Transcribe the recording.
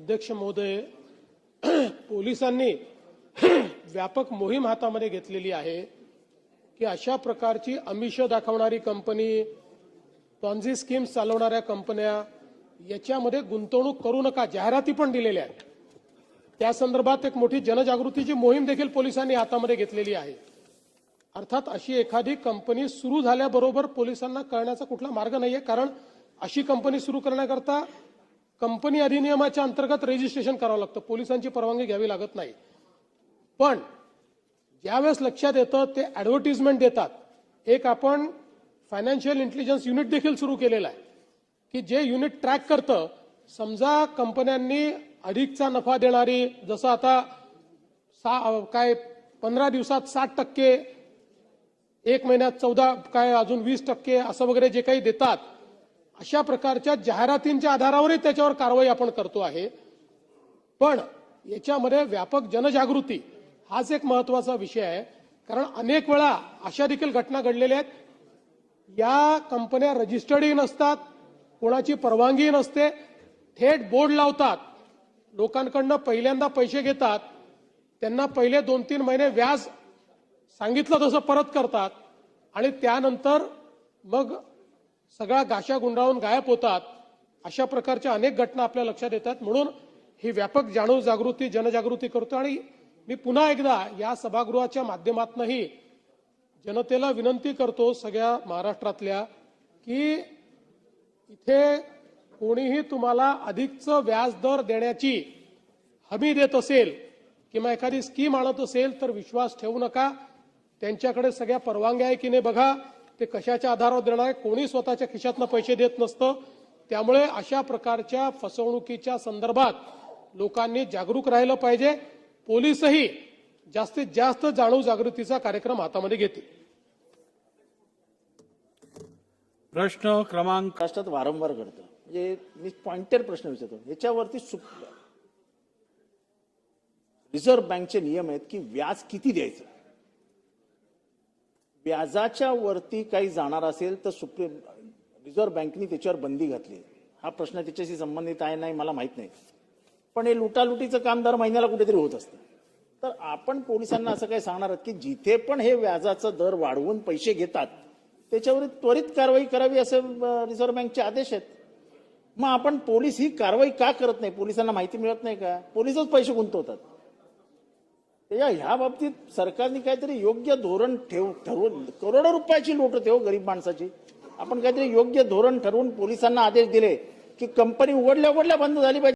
अध्यक्ष महोदय, पोलिसांनी व्यापक मोहीम हातामध्ये घेतलेली आहे की अशा प्रकारची आमिष दाखवणारी कंपनी, पॉन्झी स्कीम्स चालवणाऱ्या कंपन्या याच्यामध्ये गुंतवणूक करू नका, जाहिराती पण दिलेल्या आहेत। त्या संदर्भात एक मोठी जनजागृतीची मोहीम देखील पोलिसांनी हातामध्ये घेतलेली आहे। अर्थात अशी एखादी कंपनी सुरू झाल्याबरोबर पोलिसांना कळण्याचा कुठला मार्ग नाहीये, कारण अशी कंपनी सुरू करण्याकरता कंपनी अधिनियमाच्या अंतर्गत रजिस्ट्रेशन करावं लागतं, पोलिसांची परवानगी घ्यावी लागत नाही। पण ज्यावेळेस लक्षात येतं ते ॲडव्हर्टाइजमेंट देतात। एक आपण फायनान्शियल इंटेलिजन्स युनिट देखील सुरू केलेलं आहे की जे युनिट ट्रॅक करतं, समजा कंपन्यांनी अधिकचा नफा देणारी, जसं आता 15 दिवसात 60%, एक महिन्यात 14, अजून 20% असं वगैरे जे काही देतात, अशा प्रकारच्या जाहिरातींच्या आधारावरही त्याच्यावर कारवाई आपण करतो आहे। पण याच्यामध्ये व्यापक जनजागृती हाच एक महत्त्वाचा विषय आहे, कारण अनेक वेळा अशा देखील घटना घडलेल्या आहेत। या कंपन्या रजिस्टर्डही नसतात, कोणाची परवानगी नसते, थेट बोर्ड लावतात, लोकांकडून पहिल्यांदा पैसे घेतात, त्यांना पहिले 2-3 महिने व्याज सांगितलं तसं परत करतात आणि त्यानंतर मग सगळा गाशा गुंडाळून गायब होतात। अशा प्रकारच्या अनेक घटना आपल्या लक्षात येतात। म्हणून ही व्यापक जागृती जनजागृती करतो आणि मी पुन्हा एकदा या सभागृहाच्या माध्यमातूनही जनतेला विनंती करतो, सगळ्या महाराष्ट्रातल्या, की इथे कोणीही तुम्हाला अधिकचं व्याजदर देण्याची हमी देत असेल किंवा एखादी स्कीम आणत असेल तर विश्वास ठेवू नका। त्यांच्याकडे सगळ्या परवानग्या आहे की नाही बघा, ते कशाच्या आधारावर देणार आहे, कोणी स्वतःच्या खिशातनं पैसे देत नसतं। त्यामुळे अशा प्रकारच्या फसवणुकीच्या संदर्भात लोकांनी जागरूक राहिलं पाहिजे। पोलीसही जास्तीत जास्त जागृतीचा कार्यक्रम हातामध्ये घेतील। प्रश्न क्रमांक राष्ट्रात वारंवार घडतं, म्हणजे मी पॉइंटेड प्रश्न विचारतो याच्यावरती। रिझर्व्ह बँकचे नियम आहेत की व्याज किती द्यायचं, व्याजाच्या वरती काही जाणार असेल तर रिझर्व्ह बँकेने त्याच्यावर बंदी घातली। हा प्रश्न त्याच्याशी संबंधित आहे नाही मला माहित नाही, पण हे लुटालुटीचं काम दर महिन्याला कुठेतरी होत असतं। तर आपण पोलिसांना असं काही सांगणार आहात की जिथे पण हे व्याजाचा दर वाढवून पैसे घेतात त्याच्यावर त्वरित कारवाई करावी, असे रिझर्व्ह बँकचे आदेश आहेत। मग आपण पोलीस ही कारवाई का करत नाही? पोलिसांना माहिती मिळत नाही का? पोलीसच पैसे गुंतवतात। ह्या बाबतीत सरकारने काहीतरी योग्य धोरण ठरवून, करोडो रुपयाची लूट होते हो गरीब माणसाची, आपण काहीतरी योग्य धोरण ठरवून पोलिसांना आदेश दिले की कंपनी उघडल्या बंद झाली पाहिजे।